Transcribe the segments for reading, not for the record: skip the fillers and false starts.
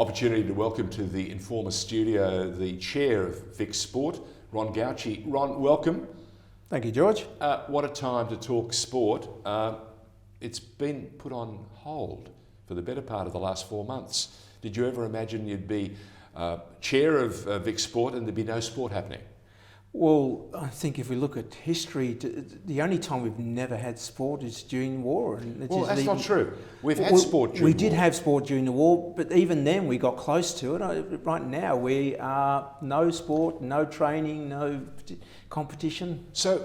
opportunity to welcome to the Informer studio the chair of Vicsport, Ron Gauci. Ron, welcome. Thank you, George. What a time to talk sport. It's been put on hold for the better part of the last 4 months. Did you ever imagine you'd be chair of Vicsport and there'd be no sport happening? Well, I think if we look at history, the only time we've never had sport is during war. And well, that's not true. We've had sport during war. We did have sport during the war, but even then we got close to it. Right now we are no sport, no training, no competition. So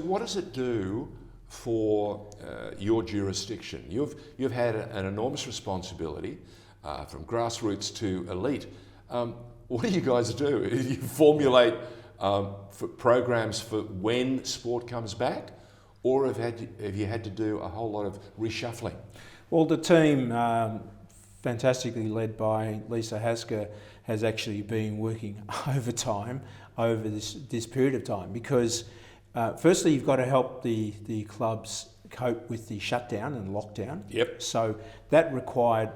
what does it do for your jurisdiction? You've had an enormous responsibility from grassroots to elite. What do you guys do? You formulate for programs for when sport comes back, or have you had to do a whole lot of reshuffling? Well, the team, fantastically led by Lisa Hasker, has actually been working overtime over this period of time because firstly you've got to help the clubs cope with the shutdown and lockdown. Yep. So that required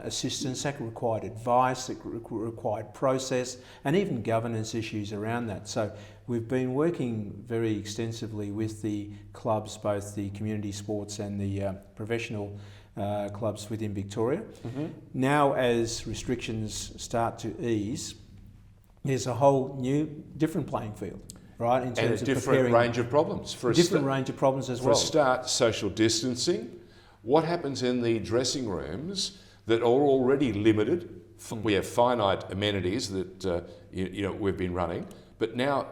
assistance, that required advice, that required process, and even governance issues around that. So we've been working very extensively with the clubs, both the community sports and the professional clubs within Victoria. Mm-hmm. Now, as restrictions start to ease, there's a whole new, different playing field. Right, in terms and a different range of problems. Range of problems as well. For a start, social distancing. What happens in the dressing rooms that are already limited? We have finite amenities that we've been running, but now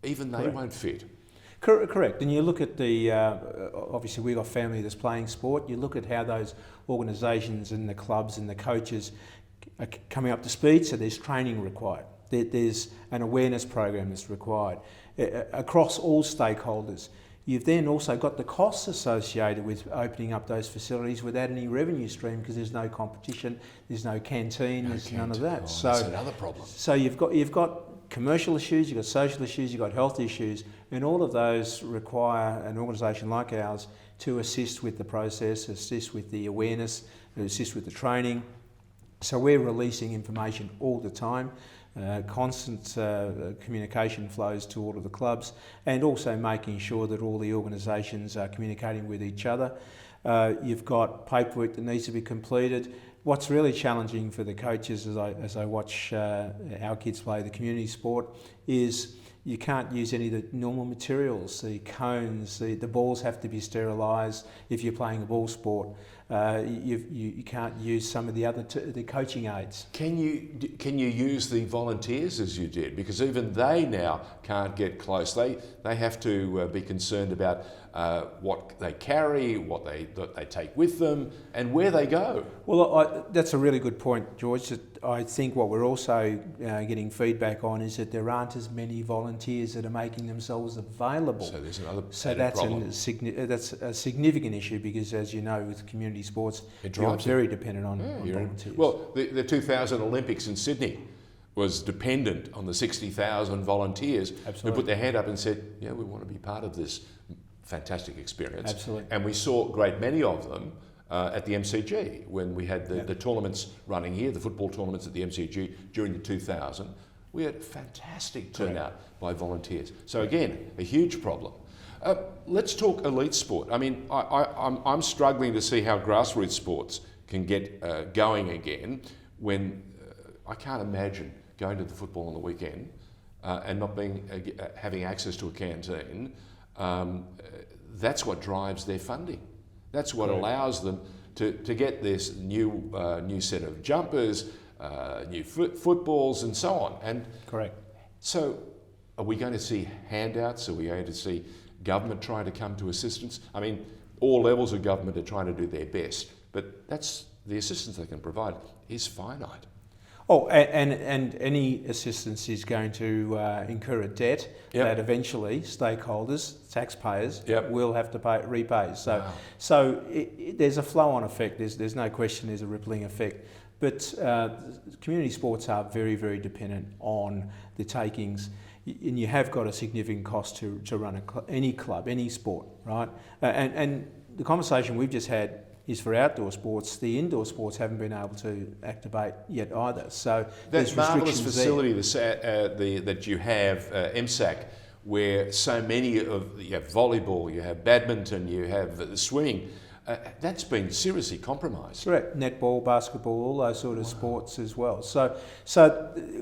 even they won't fit. Correct. And you look at the, obviously we've got family that's playing sport, you look at how those organisations and the clubs and the coaches are coming up to speed, so there's training required. There's an awareness program that's required across all stakeholders. You've then also got the costs associated with opening up those facilities without any revenue stream because there's no competition, there's no canteen, there's none of that. So that's another problem. So you've got commercial issues, you've got social issues, you've got health issues, and all of those require an organisation like ours to assist with the process, assist with the awareness, assist with the training. So we're releasing information all the time. Constant communication flows to all of the clubs, and also making sure that all the organisations are communicating with each other. You've got paperwork that needs to be completed. What's really challenging for the coaches as I watch our kids play the community sport is you can't use any of the normal materials, the cones, the balls have to be sterilised if you're playing a ball sport. You can't use some of the other the coaching aids. Can you use the volunteers as you did? Because even they now can't get close. They have to be concerned about what they carry, what they take with them, and where they go. Well, that's a really good point, George. I think what we're also getting feedback on is that there aren't as many volunteers that are making themselves available. So there's another problem. That's a significant issue because, as you know, with community sports, you're very dependent on volunteers. Well, the 2000 Olympics in Sydney was dependent on the 60,000 volunteers who put their hand up and said, yeah, we want to be part of this fantastic experience. Absolutely. And we saw a great many of them at the MCG when we had the tournaments running here, the football tournaments at the MCG during the 2000. We had fantastic turnout by volunteers. So again, a huge problem. Let's talk elite sport. I mean, I'm struggling to see how grassroots sports can get going again when I can't imagine going to the football on the weekend and not having access to a canteen. That's what drives their funding. That's what allows them to get this new set of jumpers, new footballs and so on. And so are we going to see handouts? Are we going to see government trying to come to assistance? I mean, all levels of government are trying to do their best, but that's the assistance they can provide is finite. Oh, and any assistance is going to incur a debt that eventually stakeholders, taxpayers, will have to repay. So there's a flow-on effect. There's no question. There's a rippling effect. But community sports are very, very dependent on the takings, and you have got a significant cost to run any club, any sport, right? And the conversation we've just had is for outdoor sports. The indoor sports haven't been able to activate yet either. So there's That marvellous restrictions facility that you have, MSAC, where so many of, you have volleyball, you have badminton, you have swimming, that's been seriously compromised. Correct. Netball, basketball, all those sort of sports as well. So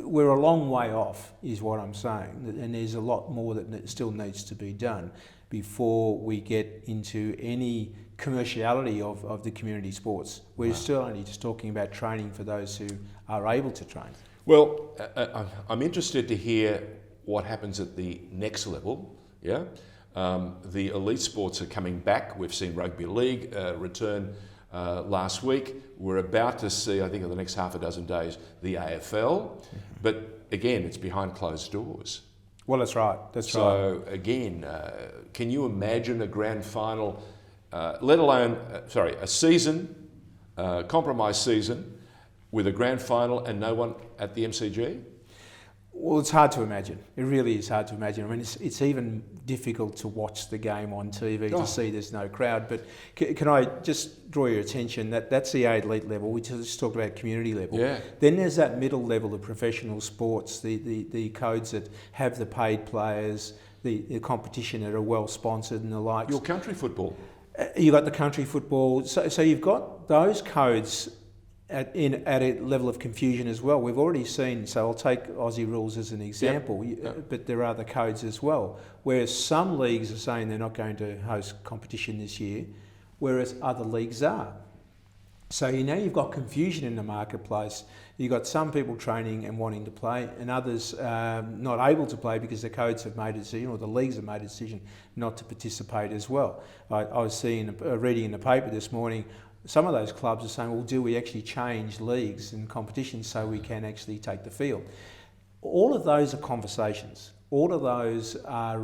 we're a long way off, is what I'm saying, and there's a lot more that still needs to be done before we get into any commerciality of the community sports. We're still only just talking about training for those who are able to train. Well, I'm interested to hear what happens at the next level. Yeah, the elite sports are coming back. We've seen rugby league return last week. We're about to see, I think in the next half a dozen days, the AFL. But again, it's behind closed doors. Well, that's right. So again, can you imagine a grand final, let alone, a season, compromised season, with a grand final and no one at the MCG? Well, it's hard to imagine. It really is hard to imagine. I mean, it's even difficult to watch the game on TV to see there's no crowd. But can I just draw your attention that that's the elite level. We just talked about community level. Yeah. Then there's that middle level of professional sports, the codes that have the paid players, the competition that are well sponsored and the likes. Your country football. You've got the country football. So you've got those codes at a level of confusion as well. We've already seen, so I'll take Aussie rules as an example, but there are other codes as well, whereas some leagues are saying they're not going to host competition this year, whereas other leagues are. So you've got confusion in the marketplace. You've got some people training and wanting to play, and others not able to play because the codes have made a decision, or the leagues have made a decision not to participate as well. I was reading in the paper this morning, some of those clubs are saying, well, do we actually change leagues and competitions so we can actually take the field? All of those are conversations. All of those are,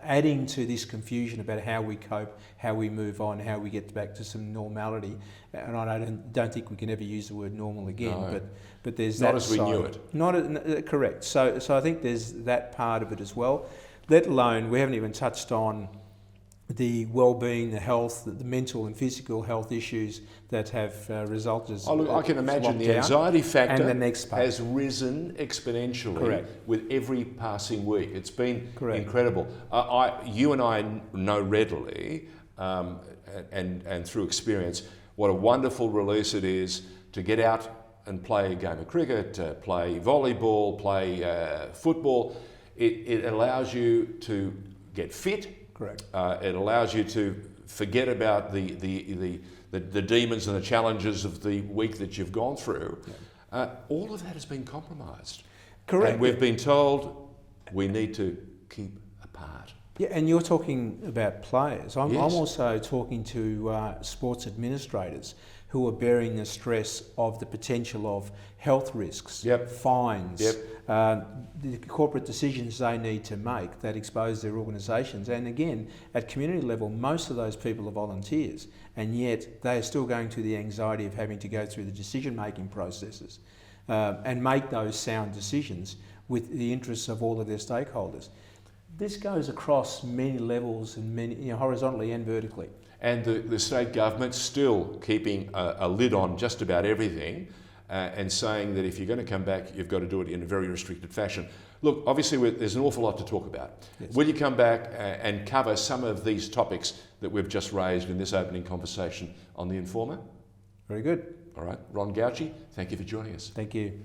adding to this confusion about how we cope, how we move on, how we get back to some normality. And I don't think we can ever use the word normal again. No. But there's not that as we knew it. Correct. So I think there's that part of it as well. Let alone, we haven't even touched on the well-being, the health, the mental and physical health issues that have resulted as I can imagine the anxiety factor and the next has risen exponentially with every passing week. It's been incredible. You and I know readily and through experience what a wonderful release it is to get out and play a game of cricket, play volleyball, play football. It allows you to get fit. Correct. It allows you to forget about the demons and the challenges of the week that you've gone through. Yeah. All of that has been compromised. Correct. And we've been told we need to keep apart. Yeah, and you're talking about players. I'm also talking to sports administrators who are bearing the stress of the potential of health risks, fines, the corporate decisions they need to make that expose their organisations. And again, at community level, most of those people are volunteers, and yet they are still going through the anxiety of having to go through the decision-making processes and make those sound decisions with the interests of all of their stakeholders. This goes across many levels and many, horizontally and vertically. And the state government still keeping a lid on just about everything and saying that if you're going to come back, you've got to do it in a very restricted fashion. Look, obviously there's an awful lot to talk about. Yes. Will you come back and cover some of these topics that we've just raised in this opening conversation on The Informer? Very good. All right. Ron Gauci, thank you for joining us. Thank you.